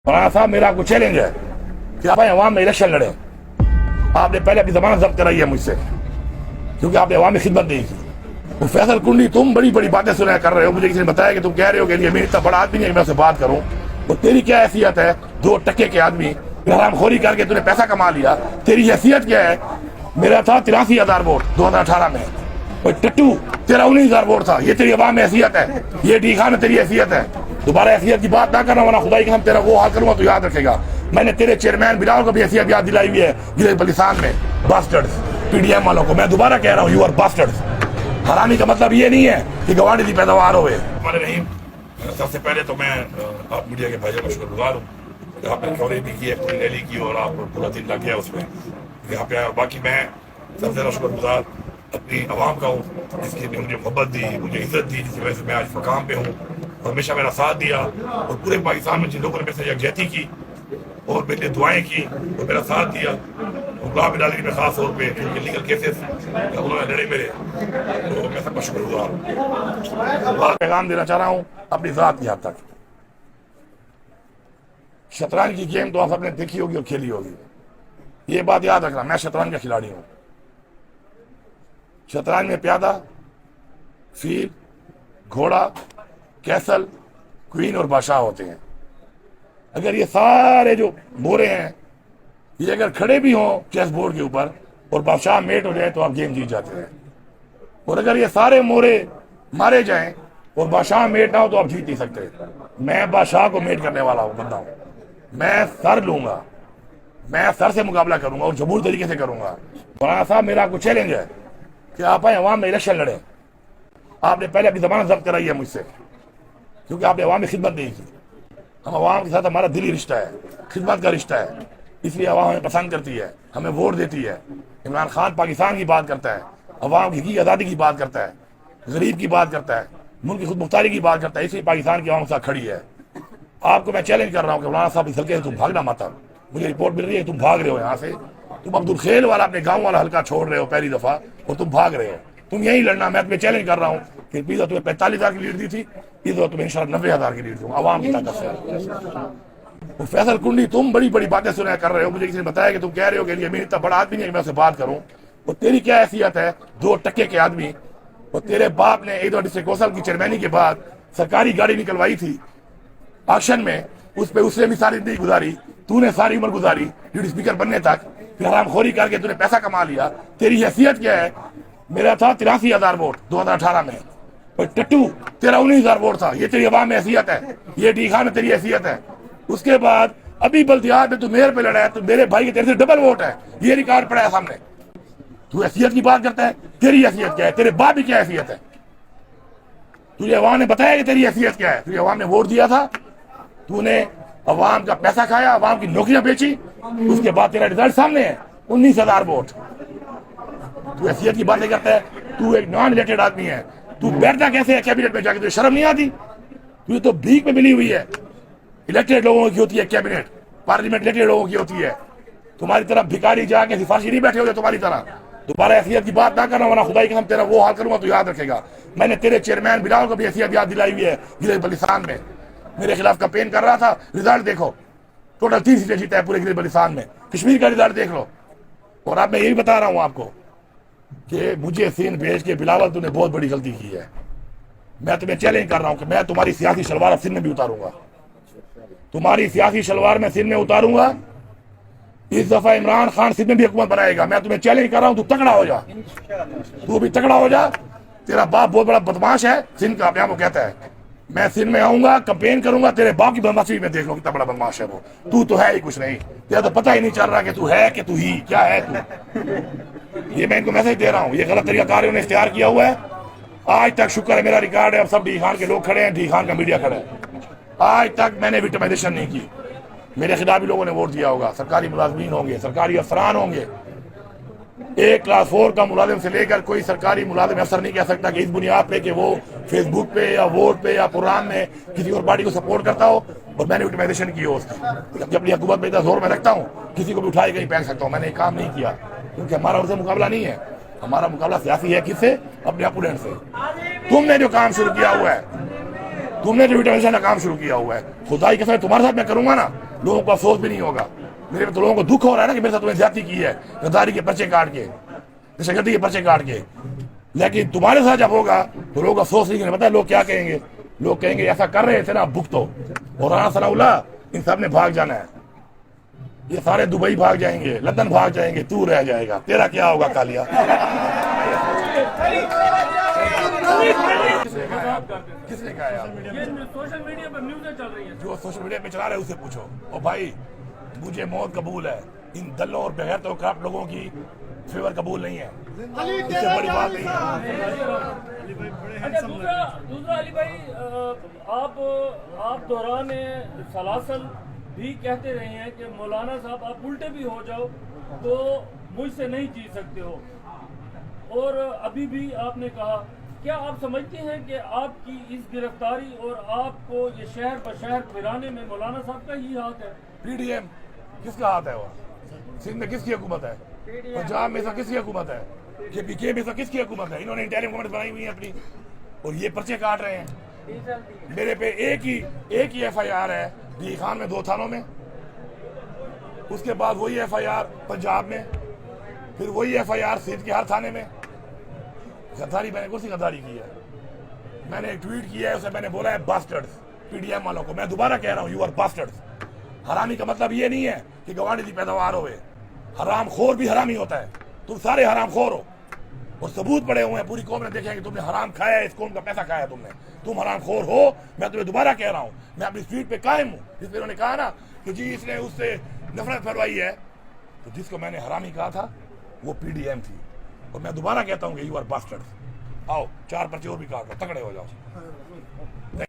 मौलाना साहब, मेरा आपको चैलेंज है कि आप अवाम में इलेक्शन लड़े। आपने पहले अपनी जमानत जब्त कराई है मुझसे, क्योंकि आपने अवाम में खिदमत नहीं की। वो फैसल कुंडी, तुम बड़ी बड़ी बातें सुना कर रहे हो। मुझे किसी ने बताया कि तुम कह रहे हो कि मैं इतना बड़ा आदमी नहीं कि मैं उससे बात करूं। तो तेरी क्या हैसियत है? 2 टके के आदमी हरामखोरी करके तूने पैसा कमा लिया, तेरी हैसियत क्या है? मेरा था 83,000 वोट 2018 में, और टट्टू तेरा 19,000 वोट था। ये तेरी अवाम में हैसियत है? ये डी खान तेरी हैसियत है? दोबारा हैसियत की बात ना करना, वरना खुदाई कसम तेरा वो हाल करूंगा तो याद रखेगा। मैंने तेरे चेयरमैन बिलावल को भी हैसियत याद दिलाई हुई है गिले बलिस्तान में। बास्टर्ड्स, पीडीएम वालों को मैं दोबारा कह रहा हूँ, यू आर बास्टर्ड्स। हरामी का मतलब ये नहीं है कि गवांडी की पैदावार हो। सबसे पहले तो मैं आप मीडिया के भाइयों का शुक्रगुजार हूँ। आपने कवरेज भी की है, पूरी रैली की, और आप पूरा दिन लग गया उसमें यहाँ पे। बाकी मैं सबसे ज्यादा शुक्रगुजार अपनी आवाम का हूँ, जिसकी मुझे मोहब्बत दी, मुझे इज्जत दी, जिसकी वजह से मैं आज मकाम पे हूँ, और हमेशा मेरा साथ दिया। और पूरे पाकिस्तान में जिन लोगों ने मेरे से यकजहती की और मेरे लिए दुआएं की और मेरा साथ दिया, गुलाब डाली में खास तौर पे क्योंकि लीगल केसेस उन्होंने लड़े मेरे, तो मैं सबका शुक्रगुजार हूँ। पैगाम देना चाह रहा हूँ अपनी ज़ात की हद तक। शतरंज की गेम तो आप सबने देखी होगी और खेली होगी। ये बात याद रखना, मैं शतरंज का खिलाड़ी हूँ। शतरंज में प्यादा, फील, घोड़ा, कैसल, क्वीन और बादशाह होते हैं। अगर ये सारे जो मोरे हैं ये अगर खड़े भी हों चेस बोर्ड के ऊपर और बादशाह मेट हो जाए तो आप गेम जीत जाते हैं। और अगर ये सारे मोरे मारे जाएं और बादशाह मेट ना हो तो आप जीत नहीं सकते। मैं बादशाह को मेट करने वाला हूं, बंदा हूं। मैं सर लूंगा, मैं सर से मुकाबला करूंगा और जबूर तरीके से करूंगा। मौलाना साहब, मेरा आपको चैलेंज है कि आप अवाम में इलेक्शन लड़े। आपने पहले अपनी जमानत जब्त कराई है मुझसे, क्योंकि आपने अवाम में खिदमत नहीं की। हम अवाम के साथ हमारा दिली रिश्ता है, खिदमत का रिश्ता है, इसलिए अवाम हमें पसंद करती है, हमें वोट देती है। इमरान खान पाकिस्तान की बात करता है, अवाम की आज़ादी की बात करता है, गरीब की बात करता है, मुल्क की खुद मुख्तारी की बात करता है, इसलिए पाकिस्तान की अवाम साथ खड़ी है। आपको मैं चैलेंज कर रहा हूँ कि मौलाना साहब इस हल्के से तुम भागना मत। मुझे रिपोर्ट मिल रही है तुम भाग रहे हो यहाँ से। तुम अब्दुल खेल वाला अपने गाँव वाला हल्का छोड़ रहे हो पहली दफा और तुम भाग रहे हो। तुम यही लड़ना। मैं तुम्हें चैलेंज कर रहा हूँ कि पिछला तुम्हें 45,000 की लीड दी थी, इस बार तुम्हें इंशाल्लाह 90,000 की लीड दूंगा अवाम की ताकत से। वो फैसल कुंडी, तुम बड़ी बड़ी बातें सुना कर रहे हो। मुझे किसी ने बताया कि तुम कह रहे हो कि मैं इतना बड़ा आदमी नहीं कि मैं उससे बात करूं। और तेरी क्या हैसियत है? 2 टके के आदमी। और तेरे बाप ने एक डिस्ट्रिक्ट कौंसिल की चेयरमैनी के बाद सरकारी गाड़ी निकलवाई थी ऑक्शन में, उस पर उसने भी सारी जिंदगी गुजारी। तूने सारी उम्र गुजारी डिप्टी स्पीकर बनने तक, फिर हरामखोरी करके तूने पैसा कमा लिया। तेरी हैसियत क्या है? मेरा था 83,000 वोट 2018 में, और टट्टू तेरा 19,000 वोट था। ये तेरी अवाम में हैसियत है? ये डी खान में तेरी हैसियत है? उसके बाद अभी बल्दियात में तू मेयर पे लड़ा है, तो मेरे भाई के तेरे से डबल वोट है। ये रिकॉर्ड पड़ा है सामने। तू हैसियत की बात करता है? तेरी हैसियत क्या है? तेरे बाप की क्या हैसियत है? तुझे अवाम ने बताया कि तेरी हैसियत क्या है? तुझे अवाम ने वोट दिया था, तूने अवाम का पैसा खाया, अवाम की नौकरियां बेची, उसके बाद तेरा रिजल्ट सामने है 19,000 वोट। तू हैसियत की बातें करता है? तू एक नॉन इलेक्टेड आदमी है। तू बैठता कैसे है कैबिनेट में जाके? तुझे शर्म नहीं आती? तुझे तो भीख में मिली हुई है। इलेक्टेड लोगों की होती है कैबिनेट, पार्लियामेंट इलेक्टेड लोगों की होती है। तुम्हारी तरफ भिखारी जाके सिफारिशी नहीं बैठे हो तुम्हारी तरह। दोबारा हैसियत की बात ना करना, वरना खुदाई कसम तेरा वो हाल करूंगा तो याद रखेगा। मैंने तेरे चेयरमैन बिलावल को भी हैसियत याद दिलाई हुई है गिले बलिस्तान में। मेरे खिलाफ कैंपेन कर रहा था, रिजल्ट देखो, टोटल 3 सीटें जीता है पूरे गिले बलिस्तान में। कश्मीर का रिजल्ट देख लो। और अब मैं यही बता रहा हूं आपको कि मुझे सिंध भेज के बिलावल तूने बहुत बड़ी गलती की है। मैं तुम्हें चैलेंज कर रहा हूं कि मैं तुम्हारी सियासी शलवार सिंध में भी उतारूंगा। तुम्हारी सियासी शलवार में सिंध में उतारूंगा। इस दफा इमरान खान सिंध में भी हुकूमत बनाएगा। मैं तुम्हें चैलेंज कर रहा हूं, तू तगड़ा हो जा। तू भी तगड़ा हो जा। तेरा बाप बहुत बड़ा बदमाश है सिंध का, अपने आप को कहता है। मैं सिंध में आऊंगा, कैंपेन करूंगा, तेरे बाप की बदमाशी में देख लो कितना बड़ा बदमाश है वो। तू तो है ही कुछ नहीं। तेरा तो पता ही नहीं चल रहा कि तू है कि तू ही क्या है तू। ये मैं इनको मैसेज दे रहा हूँ। ये गलत तरीका कार इन्होंने इख्तियार किया हुआ है। आज तक शुक्र है मेरा रिकॉर्ड है, अब सब डी खान के लोग खड़े हैं, डी खान का मीडिया खड़ा है। आज तक मैंने विक्टिमाइजेशन नहीं की। मेरे खिलाफ भी लोगों ने वोट दिया होगा। सरकारी मुलाजमीन होंगे, सरकारी अफसरान होंगे। 1 क्लास 4 का मुलाजिम से लेकर कोई सरकारी मुलाजिम अफसर नहीं कह सकता कि इस बुनियाद पे कि वो फेसबुक पे या वोट पे या प्रोग्राम में किसी और पार्टी को सपोर्ट करता हो और मैंने विक्टिमाइजेशन की हो उसकी। जब अपनी हुकूमत में इतना जोर में रखता हूँ, किसी को भी उठाए कहीं फेंक सकता हूँ। मैंने ये काम नहीं किया, क्योंकि हमारा उनसे मुकाबला नहीं है। हमारा मुकाबला सियासी है। किससे? अपने अपोनेंट से। तुमने जो काम शुरू किया हुआ है, तुमने जो विक्टिमाइजेशन का काम शुरू किया हुआ है, खुदाई के साथ तुम्हारे साथ मैं करूंगा ना, लोगों को अफसोस भी नहीं होगा। मेरे तो लोगों को दुख हो रहा है ना कि मेरे साथ तुम्हें ज्यादती की है, गद्दारी के पर्चे काट के, दहशतगर्दी के पर्चे काट के। लेकिन तुम्हारे साथ जब होगा तो लोग अफसोस नहीं करेंगे। पता है लोग क्या कहेंगे? लोग कहेंगे ऐसा कर रहे थे ना भुगतो। और राणा सनाउल्लाह इन सब ने भाग जाना है, ये सारे दुबई भाग जाएंगे, लंदन भाग जाएंगे, तू रह जाएगा। तेरा क्या होगा कालिया? किसने कहा यार? सोशल मीडिया पर न्यूज़ें चल रही हैं। जो सोशल मीडिया पे चला रहे उसे पूछो। और भाई मुझे मौत कबूल है, इन दलों और बगैरत और करप्ट लोगों की फेवर कबूल नहीं है, इससे बड़ी बात नहीं है। अच्छा, दूसरा अली भाई, आप दौरान सलासल भी कहते रहे हैं कि मौलाना साहब आप उल्टे भी हो जाओ तो मुझसे नहीं जीत सकते हो, और अभी भी आपने कहा, क्या आप समझते हैं कि आपकी इस गिरफ्तारी और आपको ये शहर बशहर फिराने में मौलाना साहब का ही हाथ है? पीडीएम किसका हाथ है? वो सिंध में किसकी हुकूमत है? पंजाब में से किसकी हुकूमत है? केपीके में से किसकी हुकूमत है? इन्होंने इंटरिम गवर्नमेंट बनाई हुई है अपनी, और ये पर्चे काट रहे हैं। मेरे पे एक ही एफआईआर है डी खान में 2 थानों में, उसके बाद वही एफआईआर पंजाब में, फिर वही एफआईआर सिंध के हर थाने में। गद्दारी मैंने कौन सी गद्दारी की है? मैंने एक ट्वीट किया है, उसे मैंने बोला है बास्टर्ड्स पीडीएम वालों को। मैं दोबारा कह रहा हूँ, यू आर बास्टर्ड्स। हरामी का मतलब ये नहीं है कि गवांडी की पैदावार होवे, हराम खोर भी हरामी होता है। तुम सारे हराम खोर हो, और सबूत पड़े हुए हैं, पूरी कौम ने देखे हैं कि तुमने हराम खाया है, इस कौम का पैसा खाया तुमने, तुम हराम खोर हो। मैं तुम्हें दोबारा कह रहा हूँ, मैं अपनी स्ट्रीट पे कायम हूँ। जिसपे उन्होंने कहा ना कि जी इसने उससे नफरत फैलवाई है, तो जिसको मैंने हरामी कहा था वो पीडीएम थी। और मैं दोबारा कहता हूँ कि यू आर बास्टर्ड्स। आओ 4 पर्चे और भी काट लो, तगड़े हो जाओ।